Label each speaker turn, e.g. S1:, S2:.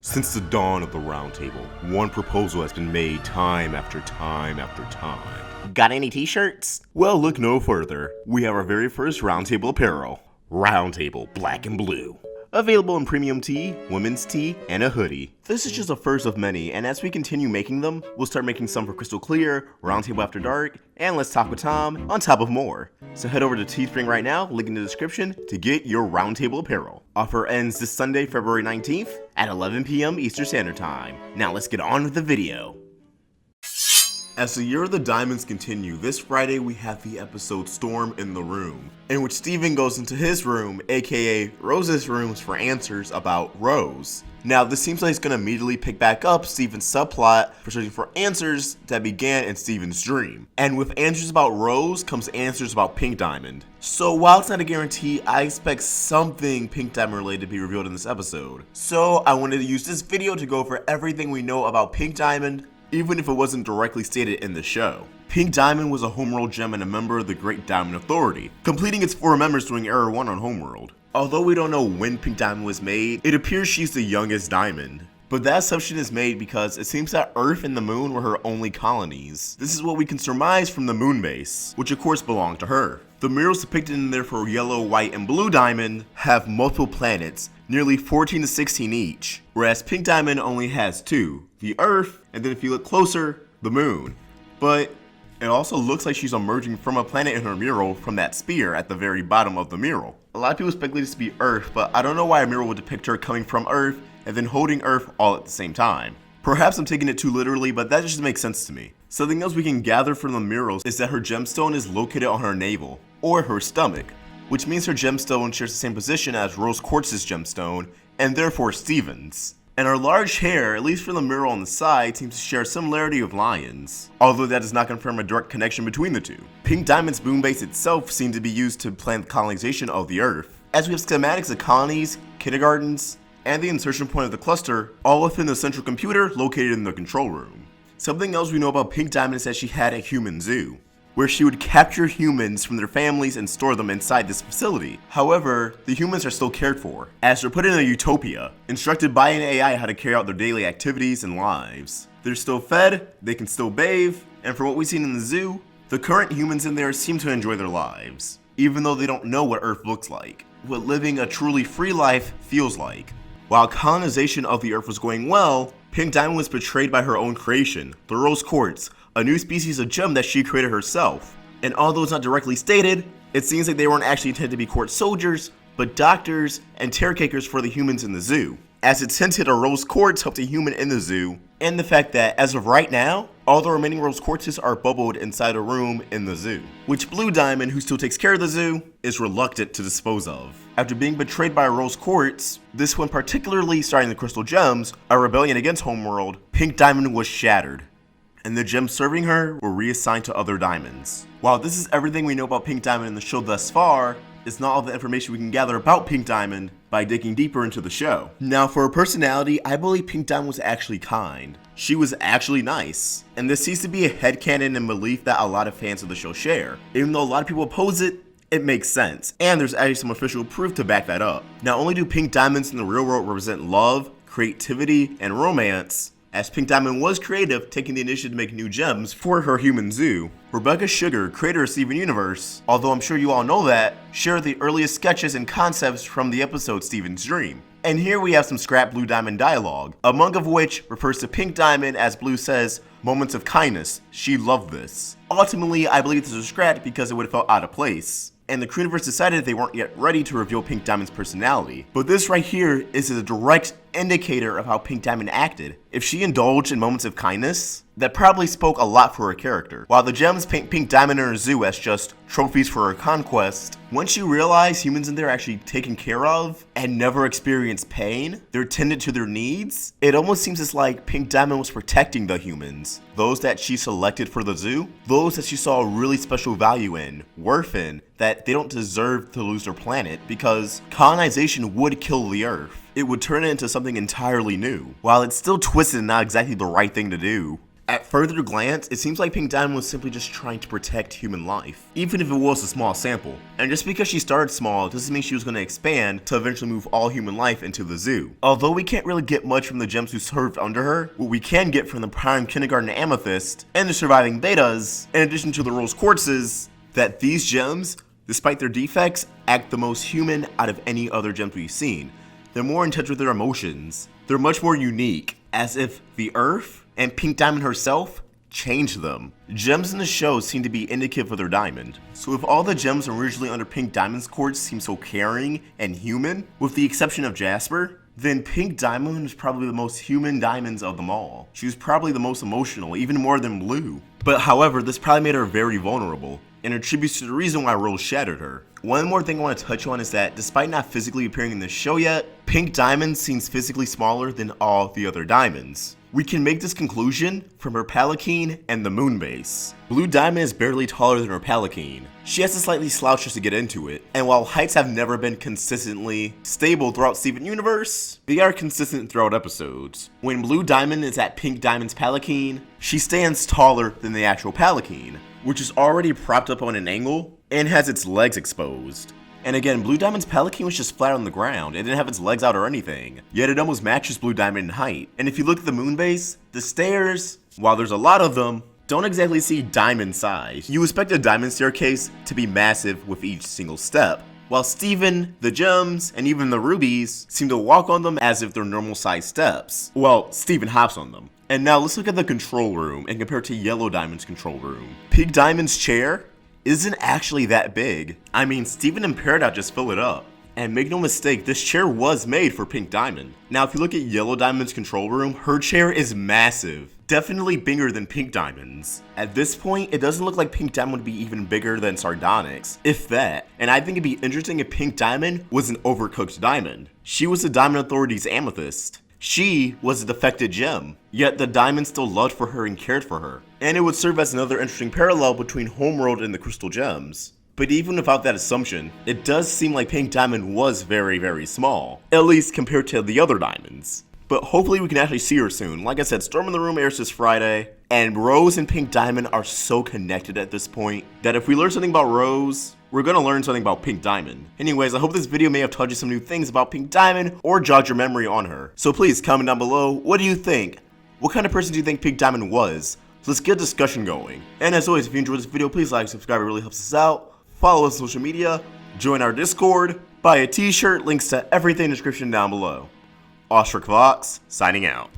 S1: Since the dawn of the Round Table, one proposal has been made time after time after time.
S2: Got any t-shirts?
S1: Well, look no further. We have our very first Round Table apparel. Round Table Black and Blue. Available in premium tee, women's tee, and a hoodie. This is just the first of many, and as we continue making them, we'll start making some for Crystal Clear, Round Table After Dark, and Let's Talk with Tom, on top of more. So head over to Teespring right now, link in the description, to get your Round Table apparel. Offer ends this Sunday, February 19th, at 11 p.m. Eastern Standard Time. Now let's get on with the video. As the Year of the Diamonds continue, this Friday we have the episode Storm in the Room, in which Steven goes into his room, aka Rose's rooms, for answers about Rose. Now, this seems like it's going to immediately pick back up Steven's subplot for searching for answers that began in Steven's dream. And with answers about Rose comes answers about Pink Diamond. So while it's not a guarantee, I expect something Pink Diamond related to be revealed in this episode. So I wanted to use this video to go over everything we know about Pink Diamond, even if it wasn't directly stated in the show. Pink Diamond was a Homeworld gem and a member of the Great Diamond Authority, completing its 4 members during Era 1 on Homeworld. Although we don't know when Pink Diamond was made, it appears she's the youngest diamond. But that assumption is made because it seems that Earth and the Moon were her only colonies. This is what we can surmise from the Moon base, which of course belonged to her. The murals depicted in there for Yellow, White, and Blue Diamond have multiple planets, nearly 14 to 16 each, whereas Pink Diamond only has 2, the Earth, and then if you look closer, the Moon. But it also looks like she's emerging from a planet in her mural from that spear at the very bottom of the mural. A lot of people speculate this to be Earth, but I don't know why a mural would depict her coming from Earth and then holding Earth all at the same time. Perhaps I'm taking it too literally, but that just makes sense to me. Something else we can gather from the murals is that her gemstone is located on her navel, or her stomach, which means her gemstone shares the same position as Rose Quartz's gemstone, and therefore Steven's. And her large hair, at least from the mural on the side, seems to share a similarity of lions, although that does not confirm a direct connection between the two. Pink Diamond's moon base itself seemed to be used to plan the colonization of the Earth, as we have schematics of colonies, kindergartens, and the insertion point of the cluster, all within the central computer located in the control room. Something else we know about Pink Diamond is that she had a human zoo, where she would capture humans from their families and store them inside this facility. However, the humans are still cared for, as they're put in a utopia, instructed by an AI how to carry out their daily activities and lives. They're still fed, they can still bathe, and from what we've seen in the zoo, the current humans in there seem to enjoy their lives, even though they don't know what Earth looks like, what living a truly free life feels like. While colonization of the Earth was going well, Pink Diamond was betrayed by her own creation, the Rose Quartz, a new species of gem that she created herself. And although it's not directly stated, it seems like they weren't actually intended to be court soldiers, but doctors and caretakers for the humans in the zoo. As it's hinted, a Rose Quartz helped a human in the zoo, and the fact that, as of right now, all the remaining Rose Quartzes are bubbled inside a room in the zoo, which Blue Diamond, who still takes care of the zoo, is reluctant to dispose of. After being betrayed by a Rose Quartz, this one particularly starting the Crystal Gems, a rebellion against Homeworld, Pink Diamond was shattered, and the gems serving her were reassigned to other diamonds. While this is everything we know about Pink Diamond in the show thus far, it's not all the information we can gather about Pink Diamond by digging deeper into the show. Now, for her personality, I believe Pink Diamond was actually kind. She was actually nice. And this seems to be a headcanon and belief that a lot of fans of the show share. Even though a lot of people oppose it, it makes sense. And there's actually some official proof to back that up. Not only do pink diamonds in the real world represent love, creativity, and romance, as Pink Diamond was creative, taking the initiative to make new gems for her human zoo, Rebecca Sugar, creator of Steven Universe, although I'm sure you all know that, shared the earliest sketches and concepts from the episode Steven's Dream. And here we have some scrap Blue Diamond dialogue, among of which refers to Pink Diamond as Blue says, "Moments of kindness, she loved this." Ultimately, I believe this was scrapped because it would have felt out of place, and the Crewniverse decided they weren't yet ready to reveal Pink Diamond's personality. But this right here is a direct indicator of how Pink Diamond acted. If she indulged in moments of kindness, that probably spoke a lot for her character. While the gems paint Pink Diamond in her zoo as just trophies for her conquest, once you realize humans in there are actually taken care of and never experience pain, they're tended to their needs, it almost seems as like Pink Diamond was protecting the humans. Those that she selected for the zoo, those that she saw a really special value in, worth in, that they don't deserve to lose their planet because colonization would kill the Earth. It would turn it into something entirely new. While it's still twisted and not exactly the right thing to do, At further glance, it seems like Pink Diamond was simply just trying to protect human life, even if it was a small sample. And just because she started small doesn't mean she was going to expand to eventually move all human life into the zoo. Although we can't really get much from the gems who served under her, what we can get from the prime kindergarten amethyst and the surviving betas, in addition to the rose quartzes, that these gems, despite their defects, act the most human out of any other gems we've seen. They're more in touch with their emotions. They're much more unique, as if the Earth and Pink Diamond herself changed them. Gems in the show seem to be indicative of their diamond. So if all the gems originally under Pink Diamond's quartz seem so caring and human, with the exception of Jasper, then Pink Diamond was probably the most human diamonds of them all. She was probably the most emotional, even more than Blue. But however, this probably made her very vulnerable, and attributes to the reason why Rose shattered her. One more thing I want to touch on is that despite not physically appearing in the show yet, Pink Diamond seems physically smaller than all the other diamonds. We can make this conclusion from her palanquin and the moon base. Blue Diamond is barely taller than her palanquin. She has to slightly slouch just to get into it, and while heights have never been consistently stable throughout Steven Universe, they are consistent throughout episodes. When Blue Diamond is at Pink Diamond's palanquin, she stands taller than the actual palanquin, which is already propped up on an angle and has its legs exposed. And again, Blue Diamond's palanquin was just flat on the ground. It didn't have its legs out or anything. Yet it almost matches Blue Diamond in height. And if you look at the moon base, the stairs, while there's a lot of them, don't exactly see diamond size. You expect a diamond staircase to be massive with each single step, while Steven, the gems, and even the rubies seem to walk on them as if they're normal sized steps. Well, Steven hops on them. And now let's look at the control room and compare it to Yellow Diamond's control room. Pink Diamond's chair isn't actually that big. I mean, Steven and Peridot just fill it up. And make no mistake, this chair was made for Pink Diamond. Now, if you look at Yellow Diamond's control room, her chair is massive. Definitely bigger than Pink Diamond's. At this point, it doesn't look like Pink Diamond would be even bigger than Sardonyx, if that. And I think it'd be interesting if Pink Diamond was an overcooked diamond. She was the Diamond Authority's amethyst. She was a defected gem, yet the diamond still loved for her and cared for her. And it would serve as another interesting parallel between Homeworld and the Crystal Gems. But even without that assumption, it does seem like Pink Diamond was very, very small, at least compared to the other diamonds. But hopefully we can actually see her soon. Like I said, Storm in the Room airs this Friday, and Rose and Pink Diamond are so connected at this point that if we learn something about Rose, we're gonna learn something about Pink Diamond. Anyways, I hope this video may have taught you some new things about Pink Diamond or jogged your memory on her. So please comment down below, what do you think? What kind of person do you think Pink Diamond was? So let's get a discussion going. And as always, if you enjoyed this video, please like, subscribe, it really helps us out. Follow us on social media, join our Discord, buy a t-shirt, links to everything in the description down below. Ostrich Vox, signing out.